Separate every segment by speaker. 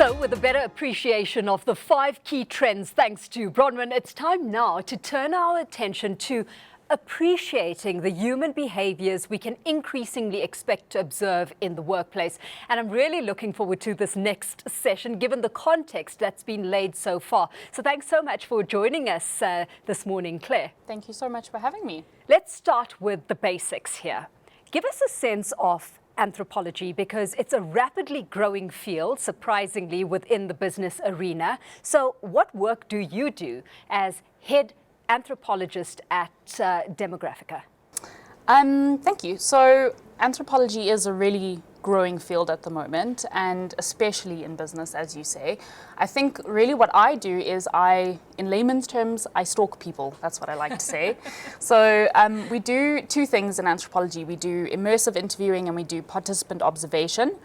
Speaker 1: So with a better appreciation of the 5 key trends thanks to Bronwyn, it's time now to turn our attention to appreciating the human behaviors we can increasingly expect to observe in the workplace. And I'm really looking forward to this next session, given the context that's been laid so far. So thanks so much for joining us this morning, Claire.
Speaker 2: Thank you so much for having me.
Speaker 1: Let's start with the basics here. Give us a sense of anthropology, because it's a rapidly growing field, surprisingly, within the business arena. So what work do you do as head anthropologist at Demographica?
Speaker 2: Thank you. So anthropology is a really growing field at the moment, and especially in business, as you say. I think really what I do is in layman's terms, I stalk people. That's what I like to say. So we do 2 things in anthropology. We do immersive interviewing and we do participant observation.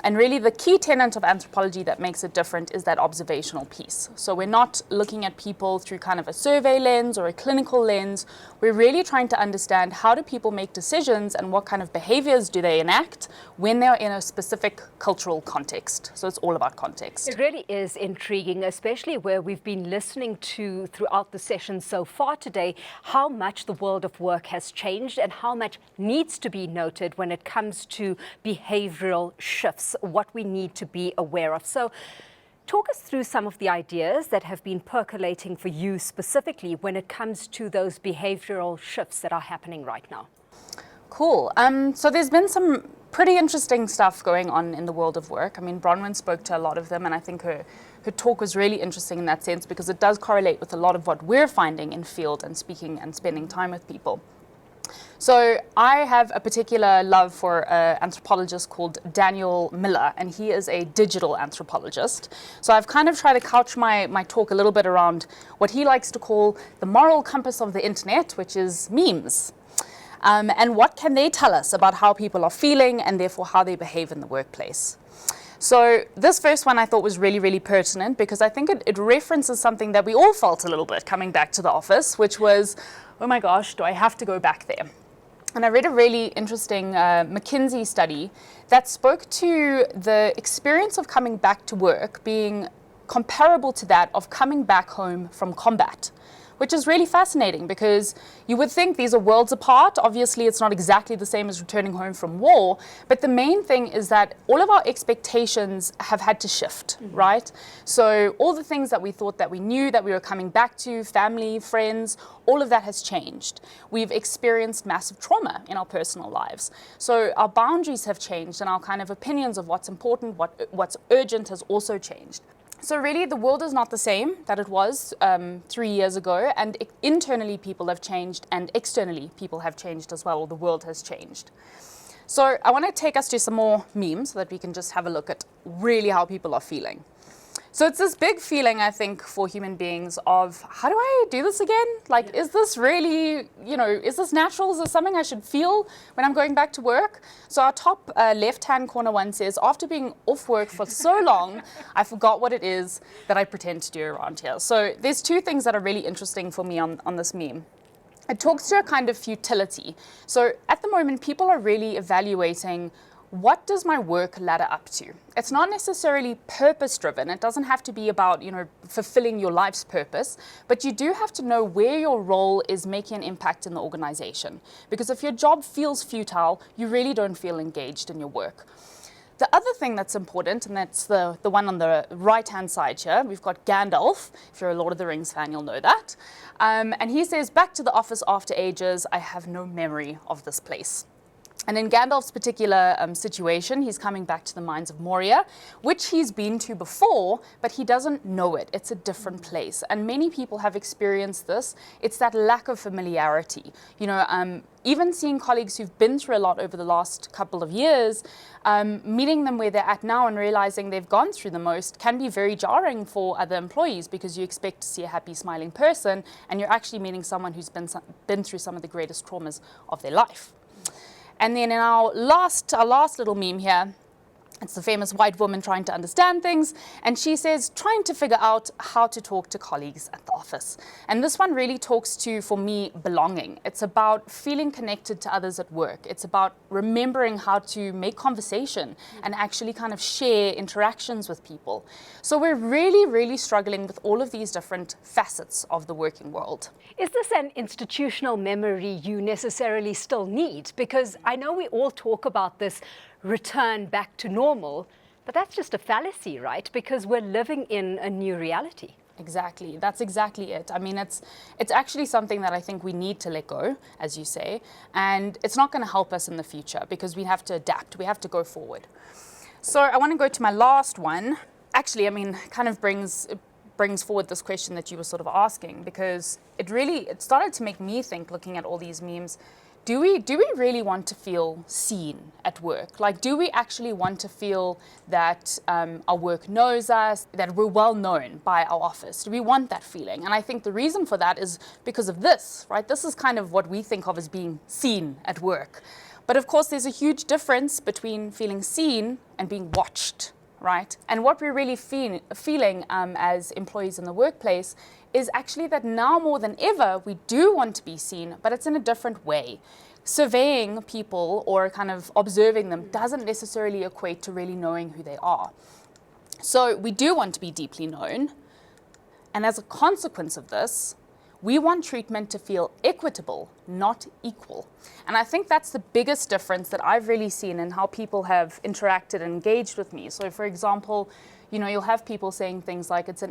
Speaker 2: And really the key tenet of anthropology that makes it different is that observational piece. So we're not looking at people through kind of a survey lens or a clinical lens. We're really trying to understand, how do people make decisions and what kind of behaviors do they enact when they're in a specific cultural context. So it's all about context.
Speaker 1: It really is intriguing, especially where we've been listening to throughout the session so far today, how much the world of work has changed and how much needs to be noted when it comes to behavioral shifts, what we need to be aware of. So talk us through some of the ideas that have been percolating for you specifically when it comes to those behavioral shifts that are happening right now.
Speaker 2: Cool. So there's been some pretty interesting stuff going on in the world of work. I mean, Bronwyn spoke to a lot of them, and I think her talk was really interesting in that sense, because it does correlate with a lot of what we're finding in field and speaking and spending time with people. So I have a particular love for an anthropologist called Daniel Miller, and he is a digital anthropologist. So I've kind of tried to couch my talk a little bit around what he likes to call the moral compass of the internet, which is memes. And what can they tell us about how people are feeling and therefore how they behave in the workplace. So this first one I thought was really, really pertinent, because I think it references something that we all felt a little bit coming back to the office, which was, oh my gosh, do I have to go back there? And I read a really interesting McKinsey study that spoke to the experience of coming back to work being comparable to that of coming back home from combat, which is really fascinating, because you would think these are worlds apart. Obviously, it's not exactly the same as returning home from war, but the main thing is that all of our expectations have had to shift, right? So all the things that we thought that we knew that we were coming back to, family, friends, all of that has changed. We've experienced massive trauma in our personal lives. So our boundaries have changed, and our kind of opinions of what's important, what's urgent has also changed. So really, the world is not the same that it was 3 years ago, and internally people have changed, and externally people have changed as well, or the world has changed. So I want to take us to some more memes so that we can just have a look at really how people are feeling. So it's this big feeling, I think, for human beings of, how do I do this again? Like, is this really, is this natural? Is this something I should feel when I'm going back to work? So our top left-hand corner one says, after being off work for so long, I forgot what it is that I pretend to do around here. So there's 2 things that are really interesting for me on this meme. It talks to a kind of futility. So at the moment, people are really evaluating, what does my work ladder up to? It's not necessarily purpose-driven. It doesn't have to be about, fulfilling your life's purpose, but you do have to know where your role is making an impact in the organization. Because if your job feels futile, you really don't feel engaged in your work. The other thing that's important, and that's the one on the right-hand side here, we've got Gandalf. If you're a Lord of the Rings fan, you'll know that. And he says, back to the office after ages, I have no memory of this place. And in Gandalf's particular situation, he's coming back to the mines of Moria, which he's been to before, but he doesn't know it. It's a different place. And many people have experienced this. It's that lack of familiarity. Even seeing colleagues who've been through a lot over the last couple of years, meeting them where they're at now and realizing they've gone through the most can be very jarring for other employees, because you expect to see a happy, smiling person, and you're actually meeting someone who's been through some of the greatest traumas of their life. And then in our last little meme here, It's the famous white woman trying to understand things. And she says, trying to figure out how to talk to colleagues at the office. And this one really talks to, for me, belonging. It's about feeling connected to others at work. It's about remembering how to make conversation and actually kind of share interactions with people. So we're really, really struggling with all of these different facets of the working world.
Speaker 1: Is this an institutional memory you necessarily still need? Because I know we all talk about this return back to normal, but that's just a fallacy, right? Because we're living in a new reality.
Speaker 2: Exactly. That's exactly it. I mean, it's actually something that I think we need to let go, as you say, and it's not going to help us in the future because we have to adapt. We have to go forward. So I want to go to my last one. Actually, I mean, kind of brings forward this question that you were sort of asking, because it started to make me think, looking at all these memes. Do we really want to feel seen at work? Like, do we actually want to feel that our work knows us, that we're well known by our office? Do we want that feeling? And I think the reason for that is because of this, right? This is kind of what we think of as being seen at work. But of course, there's a huge difference between feeling seen and being watched, right? And what we're really feeling as employees in the workplace is actually that now more than ever, we do want to be seen, but it's in a different way. Surveying people or kind of observing them doesn't necessarily equate to really knowing who they are. So we do want to be deeply known. And as a consequence of this, we want treatment to feel equitable, not equal. And I think that's the biggest difference that I've really seen in how people have interacted and engaged with me. So for example, you know, you'll have people saying things like it's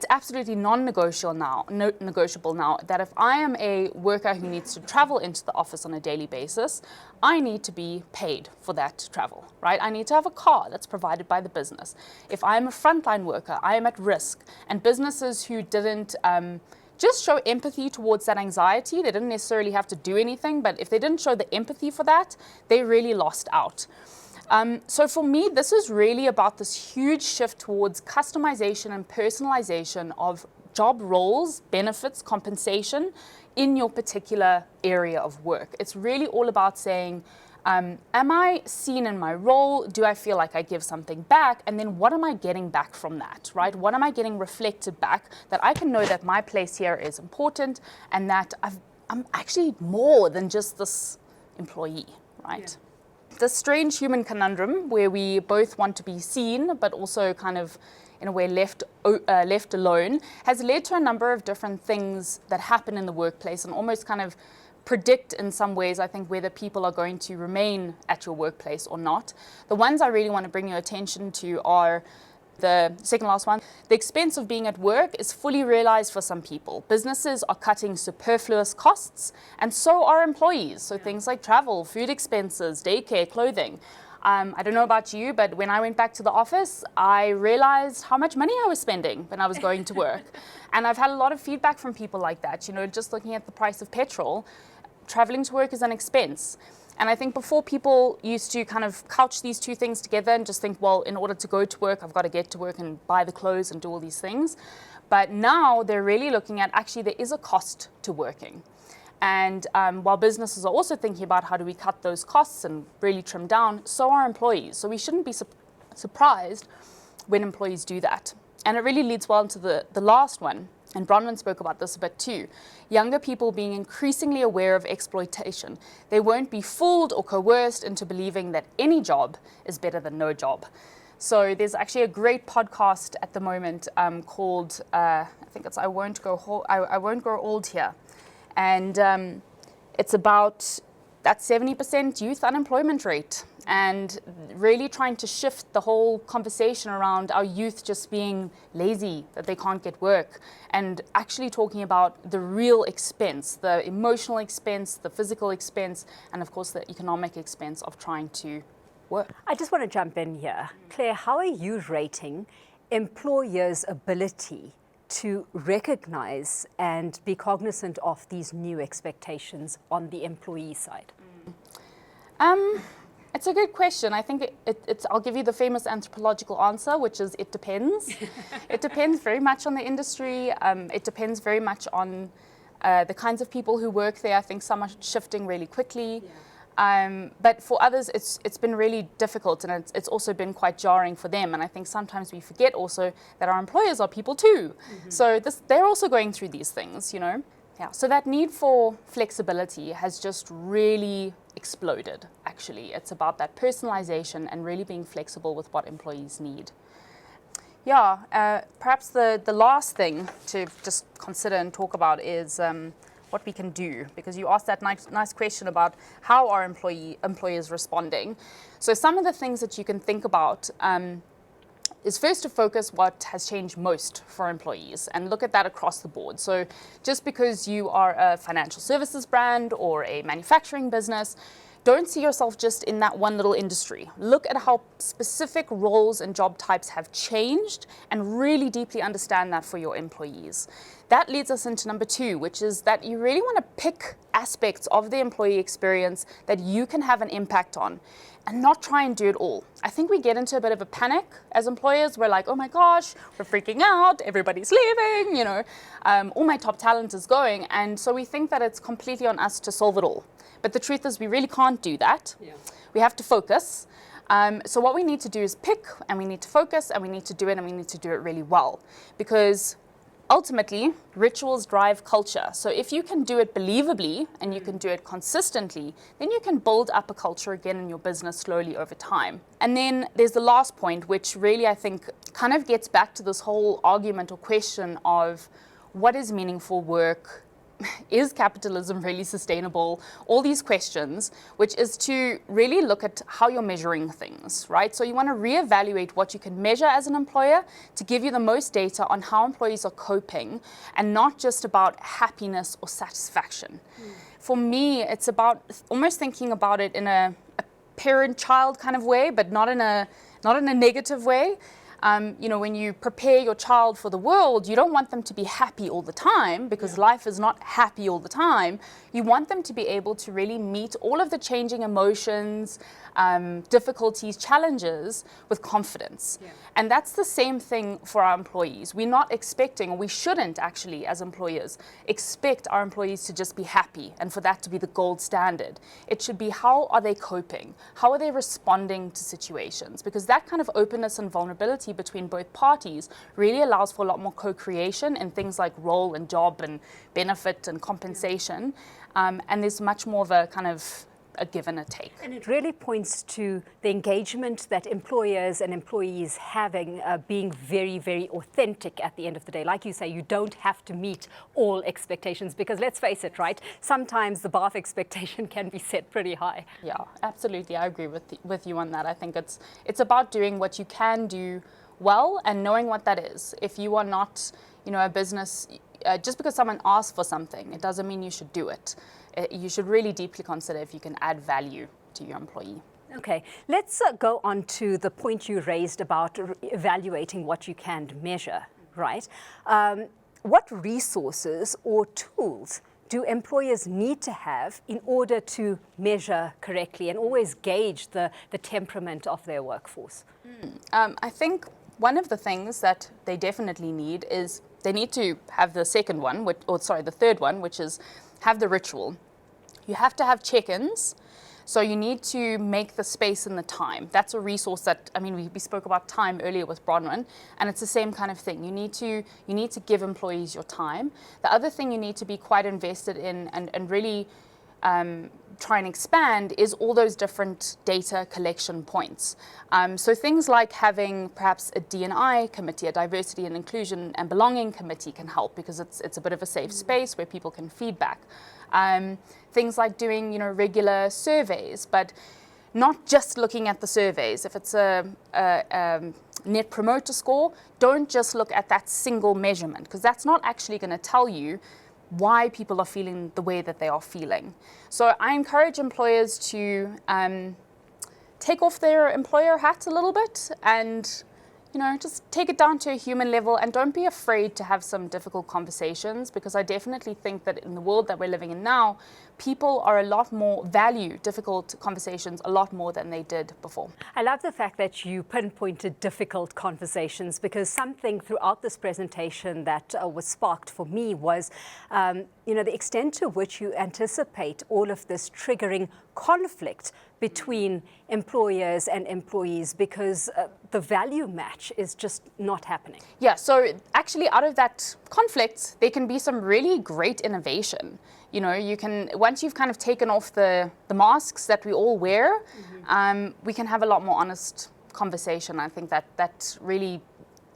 Speaker 2: absolutely non-negotiable now that if I am a worker who needs to travel into the office on a daily basis, I need to be paid for that travel, right? I need to have a car that's provided by the business. If I'm a frontline worker, I am at risk. And businesses who didn't just show empathy towards that anxiety, they didn't necessarily have to do anything, but if they didn't show the empathy for that, they really lost out. So for me, this is really about this huge shift towards customization and personalization of job roles, benefits, compensation in your particular area of work. It's really all about saying, am I seen in my role? Do I feel like I give something back? And then what am I getting back from that, right? What am I getting reflected back that I can know that my place here is important and that I'm actually more than just this employee, right? Yeah. This strange human conundrum where we both want to be seen, but also kind of, in a way, left alone, has led to a number of different things that happen in the workplace and almost kind of predict in some ways, I think, whether people are going to remain at your workplace or not. The ones I really want to bring your attention to are the second last one. The expense of being at work is fully realized for some people. Businesses are cutting superfluous costs, and so are employees. So things like travel, food expenses, daycare, clothing. I don't know about you, but when I went back to the office, I realized how much money I was spending when I was going to work. And I've had a lot of feedback from people like that. You know, just looking at the price of petrol, traveling to work is an expense. And I think before, people used to kind of couch these two things together and just think, well, in order to go to work, I've got to get to work and buy the clothes and do all these things. But now they're really looking at, actually, there is a cost to working. And while businesses are also thinking about how do we cut those costs and really trim down, so are employees. So we shouldn't be surprised when employees do that. And it really leads well into the last one. And Bronwyn spoke about this a bit too. Younger people being increasingly aware of exploitation. They won't be fooled or coerced into believing that any job is better than no job. So there's actually a great podcast at the moment called, I think it's I Won't Grow Old Here. And it's about that 70% youth unemployment rate, and really trying to shift the whole conversation around our youth just being lazy, that they can't get work, and actually talking about the real expense, the emotional expense, the physical expense, and of course the economic expense of trying to work.
Speaker 1: I just want to jump in here. Claire, how are you rating employers' ability to recognize and be cognizant of these new expectations on the employee side?
Speaker 2: It's a good question. I think I'll give you the famous anthropological answer, which is it depends. It depends very much on the industry. It depends very much on the kinds of people who work there. I think some are shifting really quickly. But for others, it's been really difficult, and it's also been quite jarring for them. And I think sometimes we forget also that our employers are people too. So they're also going through these things, you know. Yeah. So that need for flexibility has just really exploded, actually. It's about that personalization and really being flexible with what employees need. Yeah, perhaps the last thing to just consider and talk about is what we can do, because you asked that nice question about how are employers responding. So some of the things that you can think about is first to focus what has changed most for employees and look at that across the board. So just because you are a financial services brand or a manufacturing business, don't see yourself just in that one little industry. Look at how specific roles and job types have changed and really deeply understand that for your employees. That leads us into number 2, which is that you really want to pick aspects of the employee experience that you can have an impact on and not try and do it all. I think we get into a bit of a panic as employers. We're like, oh my gosh, we're freaking out, everybody's leaving, you know, all my top talent is going. And so we think that it's completely on us to solve it all. But the truth is we really can't do that. Yeah. We have to focus. So what we need to do is pick, and we need to focus, and we need to do it, and we need to do it really well. Because ultimately, rituals drive culture. So if you can do it believably and you can do it consistently, then you can build up a culture again in your business slowly over time. And then there's the last point, which really I think kind of gets back to this whole argument or question of what is meaningful work? Is capitalism really sustainable? All these questions, which is to really look at how you're measuring things, right? So you want to reevaluate what you can measure as an employer to give you the most data on how employees are coping and not just about happiness or satisfaction. For me, it's about almost thinking about it in a parent-child kind of way, but not in a negative way. You know, when you prepare your child for the world, you don't want them to be happy all the time because life is not happy all the time. You want them to be able to really meet all of the changing emotions, difficulties, challenges with confidence. Yeah. And that's the same thing for our employees. We're not expecting, or we shouldn't actually, as employers, expect our employees to just be happy and for that to be the gold standard. It should be, how are they coping? How are they responding to situations? Because that kind of openness and vulnerability between both parties really allows for a lot more co-creation in things like role and job and benefit and compensation. And there's much more of a kind of a give and a take.
Speaker 1: And it really points to the engagement that employers and employees having, being very, very authentic at the end of the day. Like you say, you don't have to meet all expectations because let's face it, right? Sometimes the bar of expectation can be set pretty high.
Speaker 2: Yeah, absolutely. I agree with you on that. I think it's about doing what you can do well and knowing what that is. If you are not, you know, a business, just because someone asks for something, it doesn't mean you should do it. You should really deeply consider if you can add value to your employee.
Speaker 1: Okay, let's go on to the point you raised about evaluating what you can measure, right? What resources or tools do employers need to have in order to measure correctly and always gauge the temperament of their workforce?
Speaker 2: I think one of the things that they definitely need is they need to have the third one, which is have the ritual. You have to have check-ins, so you need to make the space and the time. That's a resource that, I mean, we spoke about time earlier with Bronwyn, and it's the same kind of thing. You need to give employees your time. The other thing you need to be quite invested in and really try and expand is all those different data collection points. So things like having perhaps a D&I committee, a diversity and inclusion and belonging committee can help because it's a bit of a safe space where people can feedback. Things like doing, you know, regular surveys, but not just looking at the surveys. If it's a net promoter score, don't just look at that single measurement because that's not actually going to tell you why people are feeling the way that they are feeling. So I encourage employers to take off their employer hat a little bit and, you know, just take it down to a human level and don't be afraid to have some difficult conversations because I definitely think that in the world that we're living in now, people are a lot more value difficult conversations a lot more than they did before.
Speaker 1: I love the fact that you pinpointed difficult conversations, because something throughout this presentation that was sparked for me was, the extent to which you anticipate all of this triggering conflict between employers and employees, because the value match is just not happening.
Speaker 2: Yeah, so actually out of that conflict, there can be some really great innovation. You know, you can, once you've kind of taken off the masks that we all wear, we can have a lot more honest conversation. I think that really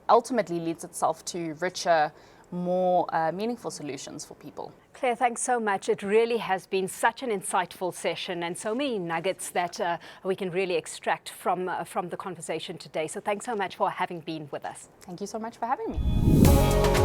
Speaker 2: ultimately leads itself to richer, more meaningful solutions for people.
Speaker 1: Claire, thanks so much. It really has been such an insightful session and so many nuggets that we can really extract from the conversation today. So thanks so much for having been with us.
Speaker 2: Thank you so much for having me.